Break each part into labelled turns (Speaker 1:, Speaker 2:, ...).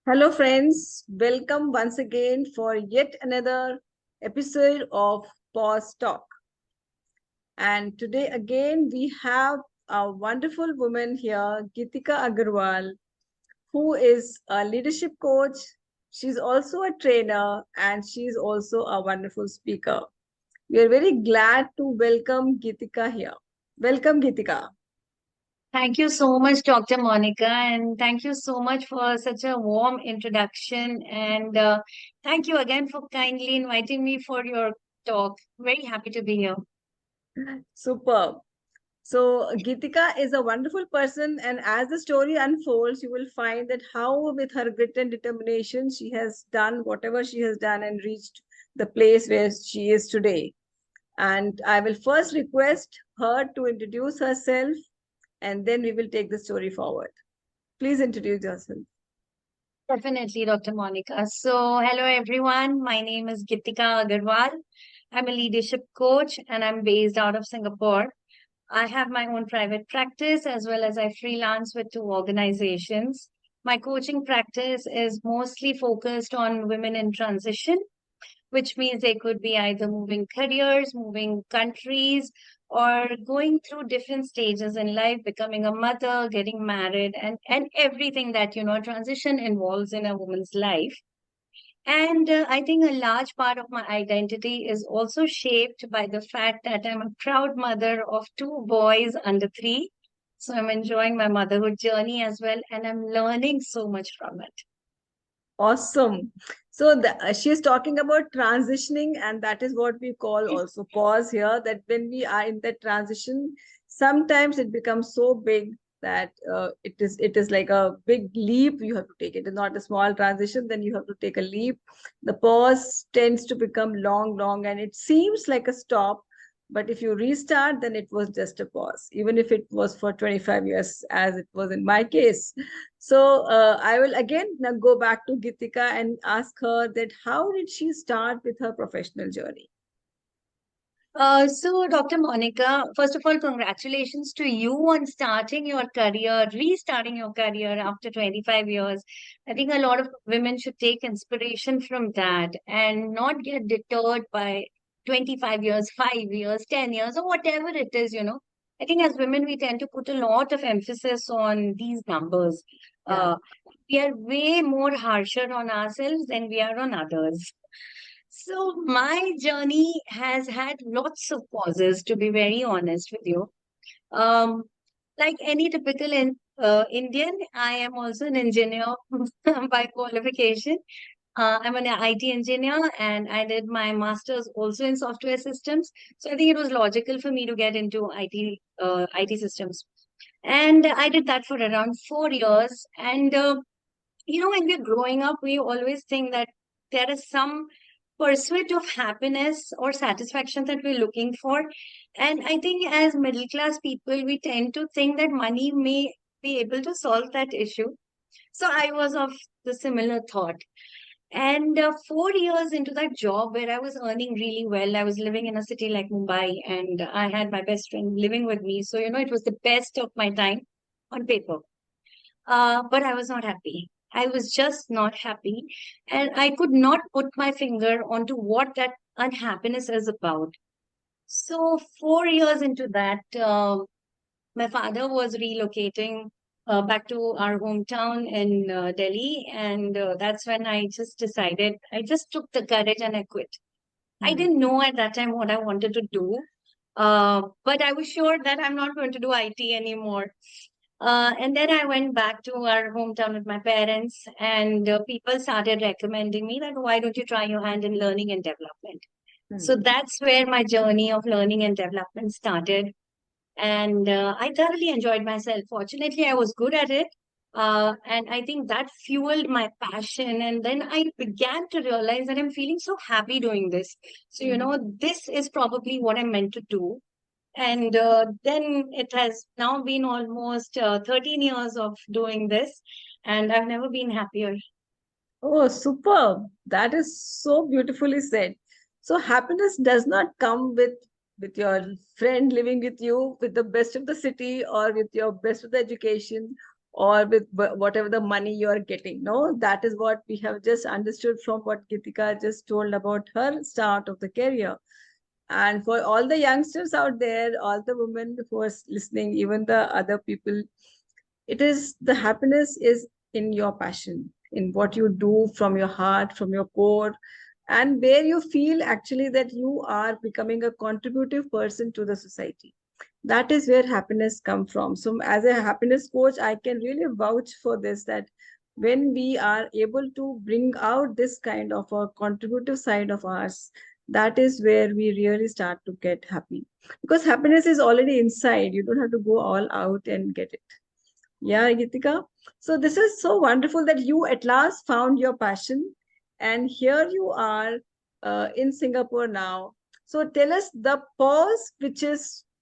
Speaker 1: Hello, friends. Welcome once again for yet another episode of Pause Talk. And today, again, we have a wonderful woman here, Geetika Agarwal, who is a leadership coach. She's also a trainer and she's also a wonderful speaker. We are very glad to welcome Geetika here. Welcome, Geetika.
Speaker 2: Thank you so much, Dr. Monica, and thank you so much for such a warm introduction. And thank you again for kindly inviting me for your talk. Very happy to be here.
Speaker 1: Superb. So Geetika is a wonderful person, and as the story unfolds, you will find that how, with her grit and determination, she has done whatever she has done and reached the place where she is today. And I will first request her to introduce herself, and then we will take the story forward. Please introduce yourself.
Speaker 2: Definitely, Dr. Monica. So, hello everyone. My name is Geetika Agarwal. I'm a leadership coach and I'm based out of Singapore. I have my own private practice as well as I freelance with two organizations. My coaching practice is mostly focused on women in transition, which means they could be either moving careers, moving countries, or going through different stages in life, becoming a mother, getting married, and everything that, transition involves in a woman's life. And I think a large part of my identity is also shaped by the fact that I'm a proud mother of two boys under three. So I'm enjoying my motherhood journey as well, and I'm learning so much from it.
Speaker 1: Awesome. So she's talking about transitioning, and that is what we call also pause here. That when we are in that transition, sometimes it becomes so big that it is like a big leap you have to take. It is not a small transition. Then you have to take a leap. The pause tends to become long, long, and it seems like a stop. But if you restart, then it was just a pause, even if it was for 25 years, as it was in my case. So I will again now go back to Gitika and ask her that how did she start with her professional journey?
Speaker 2: So, Dr. Monica, first of all, congratulations to you on starting your career, restarting your career after 25 years. I think a lot of women should take inspiration from that and not get deterred by 25 years, 5 years, 10 years, or whatever it is. I think as women, we tend to put a lot of emphasis on these numbers.
Speaker 1: Yeah.
Speaker 2: Uh, we are way more harsher on ourselves than we are on others. So my journey has had lots of pauses, to be very honest with you. Um, like any typical Indian, I am also an engineer by qualification. I'm an IT engineer and I did my master's also in software systems. So I think it was logical for me to get into IT systems. And I did that for around 4 years. And when we're growing up, we always think that there is some pursuit of happiness or satisfaction that we're looking for. And I think as middle class people, we tend to think that money may be able to solve that issue. So I was of the similar thought. And 4 years into that job where I was earning really well, I was living in a city like Mumbai and I had my best friend living with me. So, it was the best of my time on paper. But I was not happy. I was just not happy. And I could not put my finger onto what that unhappiness is about. So, 4 years into that, my father was relocating back to our hometown in Delhi. And that's when I just decided, I just took the courage and I quit. I
Speaker 1: Hmm.
Speaker 2: didn't know at that time what I wanted to do. But I was sure that I'm not going to do IT anymore. And then I went back to our hometown with my parents, and people started recommending me that why don't you try your hand in learning and development? So
Speaker 1: Hmm.
Speaker 2: that's where my journey of learning and development started. And I thoroughly enjoyed myself. Fortunately, I was good at it. And I think that fueled my passion. And then I began to realize that I'm feeling so happy doing this. So,
Speaker 1: Hmm.
Speaker 2: this is probably what I'm meant to do. And then it has now been almost 13 years of doing this, and I've never been happier.
Speaker 1: Oh, superb. That is so beautifully said. So happiness does not come with your friend living with you, with the best of the city or with your best of the education or with whatever the money you are getting. No, that is what we have just understood from what Geetika just told about her start of the career. And for all the youngsters out there, all the women who are listening, even the other people, it is the happiness is in your passion, in what you do from your heart, from your core, and where you feel actually that you are becoming a contributive person to the society. That is where happiness comes from. So as a happiness coach, I can really vouch for this, that when we are able to bring out this kind of a contributive side of ours, that is where we really start to get happy, because happiness is already inside. You don't have to go all out and get it. Yeah, Gitika. So this is so wonderful that you at last found your passion, and here you are in Singapore now. So tell us the pause,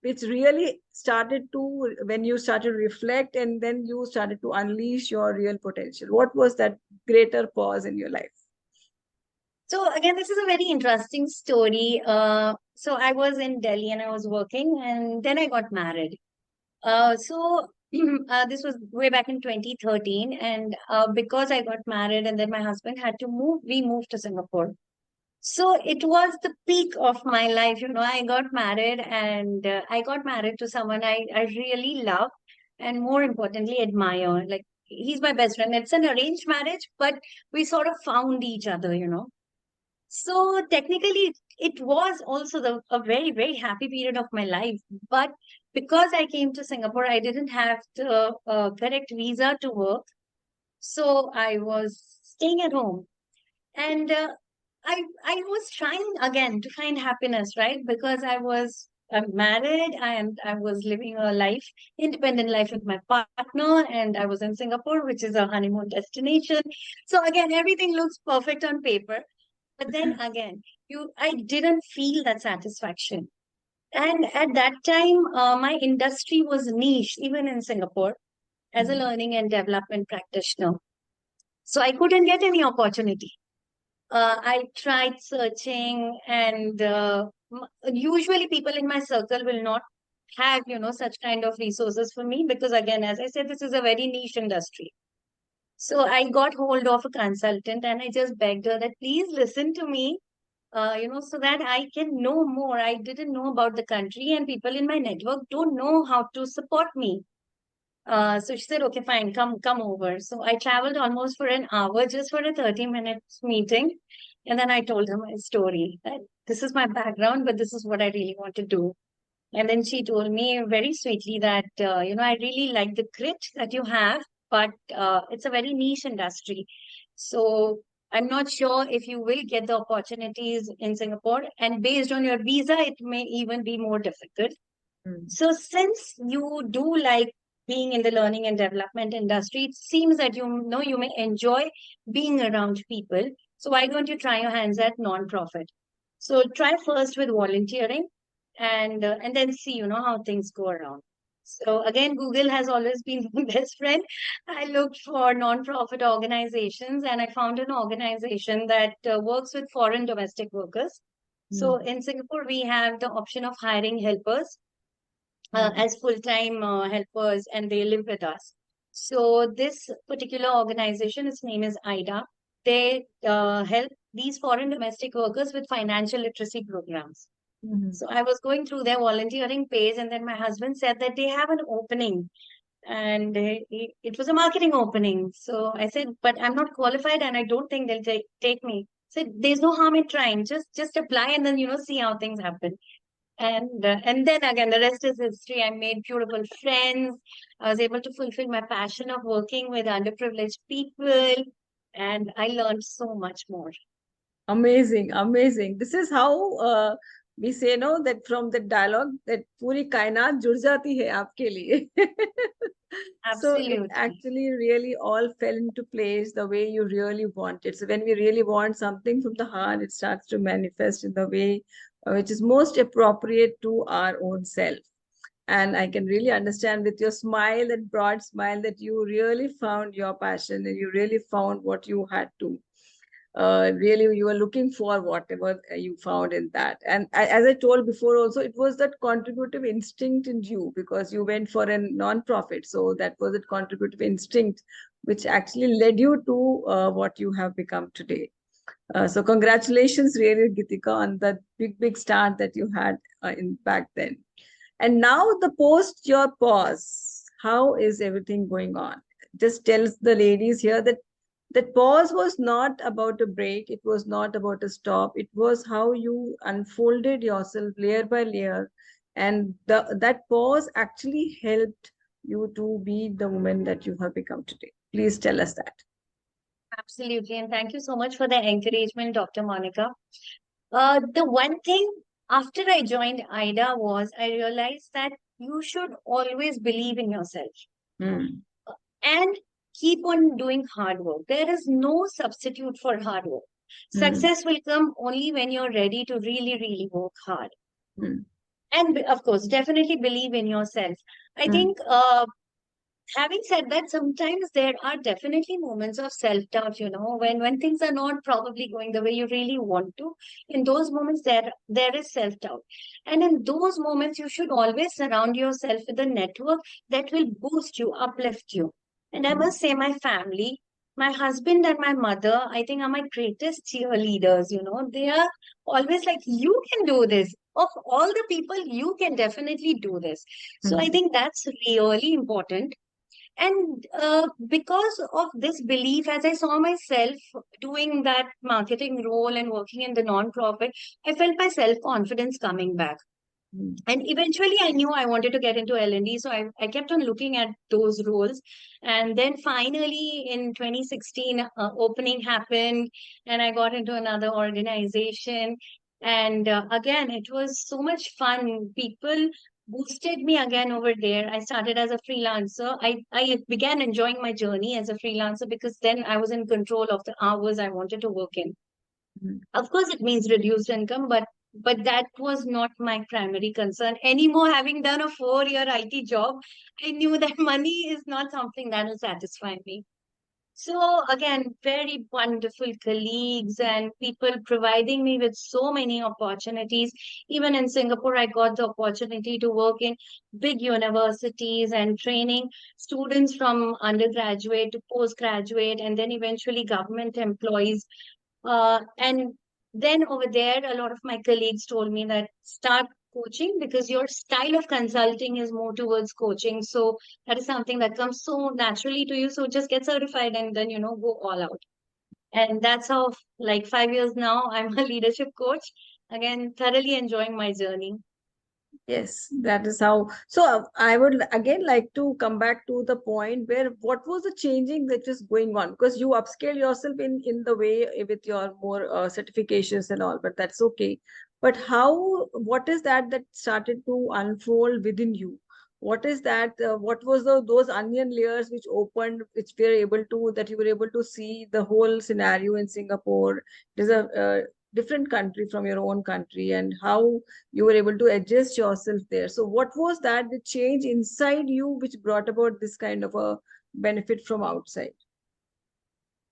Speaker 1: which really started to, when you started to reflect and then you started to unleash your real potential. What was that greater pause in your life?
Speaker 2: So again, this is a very interesting story. So I was in Delhi and I was working, and then I got married. So this was way back in 2013, and because I got married and then my husband had to move, we moved to Singapore. So it was the peak of my life. I got married, and I got married to someone I really love and more importantly admire. Like, he's my best friend. It's an arranged marriage, but we sort of found each other. So technically, it was also a very, very happy period of my life. But because I came to Singapore, I didn't have the correct visa to work. So I was staying at home. And I was trying again to find happiness, right? Because I'm married and I was living a life, independent life with my partner, and I was in Singapore, which is a honeymoon destination. So again, everything looks perfect on paper. But then again, I didn't feel that satisfaction. And at that time, my industry was niche, even in Singapore, as a learning and development practitioner. So I couldn't get any opportunity. I tried searching, and usually people in my circle will not have, such kind of resources for me because, again, as I said, this is a very niche industry. So I got hold of a consultant and I just begged her that please listen to me, so that I can know more. I didn't know about the country, and people in my network don't know how to support me. So she said, okay, fine, come over. So I traveled almost for an hour just for a 30 minutes meeting. And then I told her my story that this is my background, but this is what I really want to do. And then she told me very sweetly that, I really like the grit that you have, but it's a very niche industry. So I'm not sure if you will get the opportunities in Singapore. And based on your visa, it may even be more difficult.
Speaker 1: Mm.
Speaker 2: So since you do like being in the learning and development industry, it seems that you may enjoy being around people. So why don't you try your hands at non-profit? So try first with volunteering, and then see how things go around. So again, Google has always been my best friend. I looked for non-profit organizations and I found an organization that works with foreign domestic workers. So
Speaker 1: Mm.
Speaker 2: in Singapore, we have the option of hiring helpers
Speaker 1: Mm.
Speaker 2: as full-time helpers, and they live with us. So this particular organization, its name is IDA. They help these foreign domestic workers with financial literacy programs.
Speaker 1: Mhm.
Speaker 2: So I was going through their volunteering page, and then my husband said that they have an opening, and it was a marketing opening. So I said, but I'm not qualified, and I don't think they'll take me. Said, there's no harm in trying. Just apply, and then see how things happen. And then again, the rest is history. I made beautiful friends. I was able to fulfill my passion of working with underprivileged people, and I learned so much more.
Speaker 1: Amazing, amazing. This is how we say, no, that from the dialogue that puri kainat jud jati hai aapke liye. So it
Speaker 2: Absolutely.
Speaker 1: actually really all fell into place the way you really want it. So when we really want something from the heart, it starts to manifest in the way which is most appropriate to our own self. And I can really understand with your smile, that broad smile, that you really found your passion and you really found what you had to. really you were looking for whatever you found in that. And as I told before also, it was that contributive instinct in you, because you went for a non-profit. So that was a contributive instinct which actually led you to what you have become today. So congratulations, really, Gitika, on that big start that you had in back then. And now the post your pause, how is everything going on? Just tell the ladies here that that pause was not about a break. It was not about a stop. It was how you unfolded yourself layer by layer, and that pause actually helped you to be the woman that you have become today. Please tell us that.
Speaker 2: Absolutely. And thank you so much for the encouragement, Dr. Monica. The one thing after I joined IDA was I realized that you should always believe in yourself
Speaker 1: Hmm.
Speaker 2: and keep on doing hard work. There is no substitute for hard work.
Speaker 1: Hmm.
Speaker 2: Success will come only when you're ready to really work hard.
Speaker 1: Hmm.
Speaker 2: And of course, definitely believe in yourself. I
Speaker 1: Hmm.
Speaker 2: think having said that, sometimes there are definitely moments of self-doubt, when things are not probably going the way you really want to. In those moments, there is self-doubt. And in those moments, you should always surround yourself with a network that will boost you, uplift you. And I
Speaker 1: Hmm.
Speaker 2: must say, my family, my husband and my mother, I think are my greatest cheerleaders. They are always like, you can do this. Of all the people, you can definitely do this. So I
Speaker 1: Hmm.
Speaker 2: think that's really important. And because of this belief, as I saw myself doing that marketing role and working in the non-profit, I felt my self-confidence coming back.
Speaker 1: Hmm.
Speaker 2: And eventually I knew I wanted to get into L&D. So I kept on looking at those roles. And then finally in 2016, opening happened and I got into another organization. And again, it was so much fun. People boosted me again over there. I started as a freelancer. I began enjoying my journey as a freelancer because then I was in control of the hours I wanted to work in.
Speaker 1: Hmm.
Speaker 2: Of course, it means reduced income, but that was not my primary concern anymore. Having done a 4-year IT job, I knew that money is not something that will satisfy me. So again, very wonderful colleagues and people providing me with so many opportunities. Even in Singapore, I got the opportunity to work in big universities and training students from undergraduate to postgraduate, and then eventually government employees. And then over there, a lot of my colleagues told me that start coaching because your style of consulting is more towards coaching. So that is something that comes so naturally to you. So just get certified and then, go all out. And that's how, like 5 years now, I'm a leadership coach. Again, thoroughly enjoying my journey.
Speaker 1: Yes, that is how. So I would again like to come back to the point where what was the changing that is going on, because you upscale yourself in the way with your more certifications and all, but that's okay. But how? What is that that started to unfold within you? What is that? What was those onion layers which opened, which were able to that you were able to see the whole scenario in Singapore? It is a different country from your own country, and how you were able to adjust yourself there. So what was that the change inside you which brought about this kind of a benefit from outside?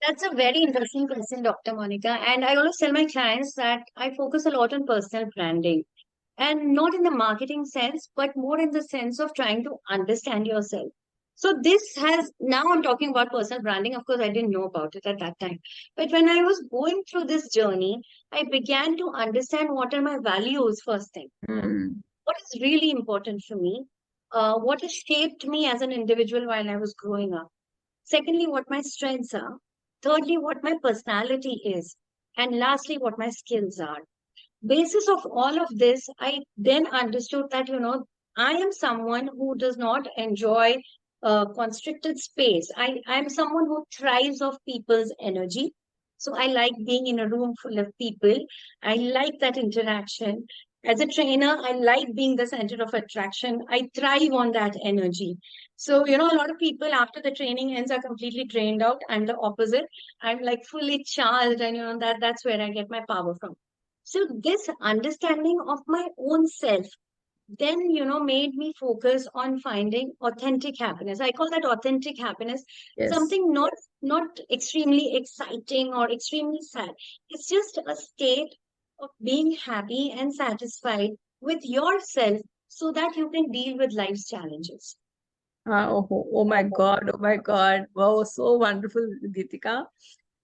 Speaker 2: That's a very interesting question, Dr. Monica. And I always tell my clients that I focus a lot on personal branding and not in the marketing sense, but more in the sense of trying to understand yourself. So this has now I'm talking about personal branding. Of course, I didn't know about it at that time. But when I was going through this journey, I began to understand what are my values first thing.
Speaker 1: Hmm.
Speaker 2: What is really important for me? What has shaped me as an individual while I was growing up? Secondly, what my strengths are. Thirdly, what my personality is. And lastly, what my skills are. Basis of all of this, I then understood that, I am someone who does not enjoy constricted space. I'm someone who thrives off people's energy. So I like being in a room full of people. I like that interaction. As a trainer, I like being the center of attraction. I thrive on that energy. So, a lot of people after the training ends are completely drained out. I'm the opposite. I'm like fully charged, and that's where I get my power from. So this understanding of my own self then, made me focus on finding authentic happiness. I call that authentic happiness,
Speaker 1: Yes.
Speaker 2: something not extremely exciting or extremely sad. It's just a state of being happy and satisfied with yourself so that you can deal with life's challenges.
Speaker 1: Oh my God. Oh my God. Wow, so wonderful, Geetika.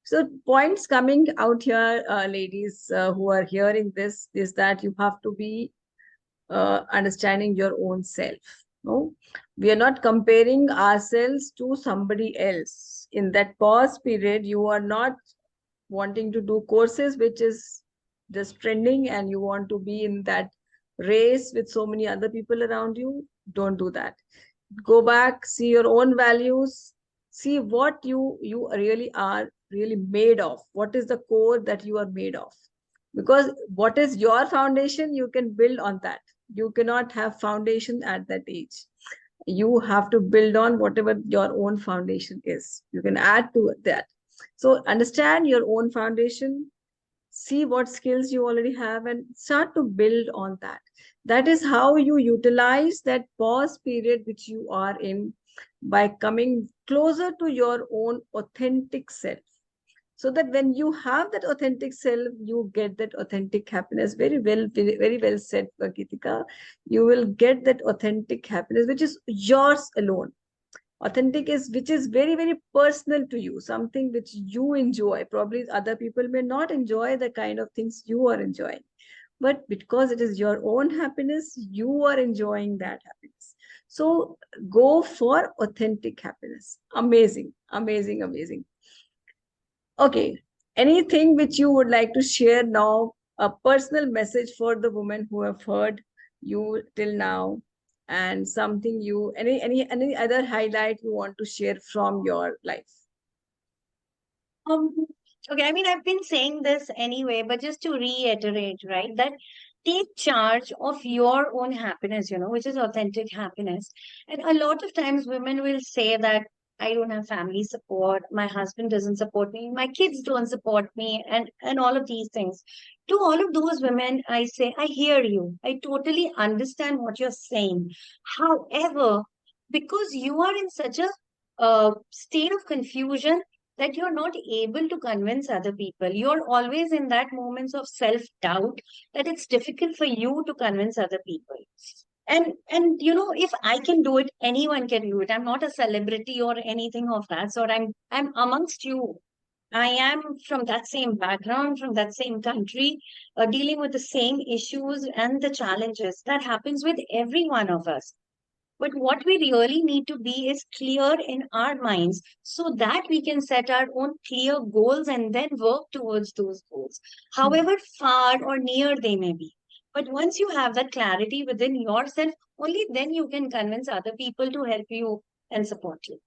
Speaker 1: So points coming out here, ladies who are hearing this, is that you have to be understanding your own self. No, we are not comparing ourselves to somebody else. In that pause period, you are not wanting to do courses which is just trending and you want to be in that race with so many other people around you. Don't do that. Go back, see your own values, see what you really are really made of, what is the core that you are made of, because what is your foundation you can build on that. You cannot have foundation at that age. You have to build on whatever your own foundation is. You can add to that. So understand your own foundation, see what skills you already have and start to build on that. That is how you utilize that pause period which you are in, by coming closer to your own authentic self, so that when you have that authentic self you get that authentic happiness. Very well, very well said, Geetika. You will get that authentic happiness which is yours alone. Authentic is which is very very personal to you, something which you enjoy. Probably other people may not enjoy the kind of things you are enjoying, but because it is your own happiness, you are enjoying that happiness. So go for authentic happiness. Amazing, amazing, amazing. Okay, anything which you would like to share now, a personal message for the women who have heard you till now, and something you, any other highlight you want to share from your life?
Speaker 2: Um, okay, I mean, I've been saying this anyway, but just to reiterate, right, that take charge of your own happiness, which is authentic happiness. And a lot of times women will say that I don't have family support, my husband doesn't support me, my kids don't support me, and all of these things. To all of those women, I say, I hear you. I totally understand what you're saying. However, because you are in such a state of confusion that you're not able to convince other people. You're always in that moments of self-doubt that it's difficult for you to convince other people. And if I can do it, anyone can do it. I'm not a celebrity or anything of that sort. I'm amongst you. I am from that same background, from that same country, dealing with the same issues and the challenges that happens with every one of us. But what we really need to be is clear in our minds so that we can set our own clear goals and then work towards those goals,
Speaker 1: Hmm.
Speaker 2: however far or near they may be. But once you have that clarity within yourself, only then you can convince other people to help you and support you.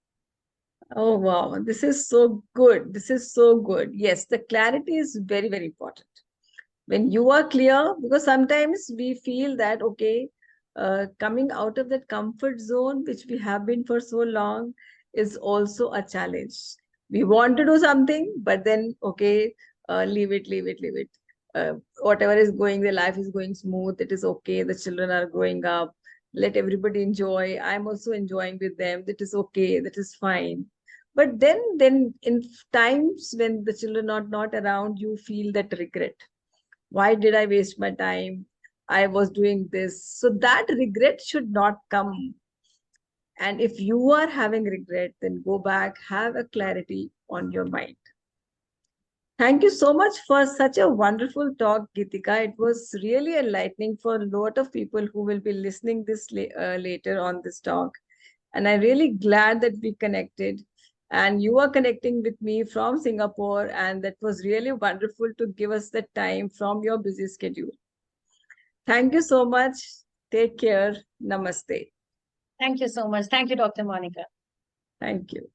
Speaker 1: Oh wow, this is so good. This is so good. Yes, the clarity is very, very important. When you are clear, because sometimes we feel that, okay, coming out of that comfort zone, which we have been for so long, is also a challenge. We want to do something, but then, okay, leave it, leave it, leave it. Whatever is going, the life is going smooth. It is okay. The children are growing up. Let everybody enjoy. I'm also enjoying with them. That is okay. That is fine. But then in times when the children are not around, you feel that regret. Why did I waste my time? I was doing this. So that regret should not come. And if you are having regret, then go back, have a clarity on your mind. Thank you so much for such a wonderful talk, Gitika. It was really enlightening for a lot of people who will be listening this later on this talk. And I'm really glad that we connected. And you are connecting with me from Singapore, and that was really wonderful to give us the time from your busy schedule. Thank you so much. Take care. Namaste.
Speaker 2: Thank you so much. Thank you, Dr. Monica.
Speaker 1: Thank you.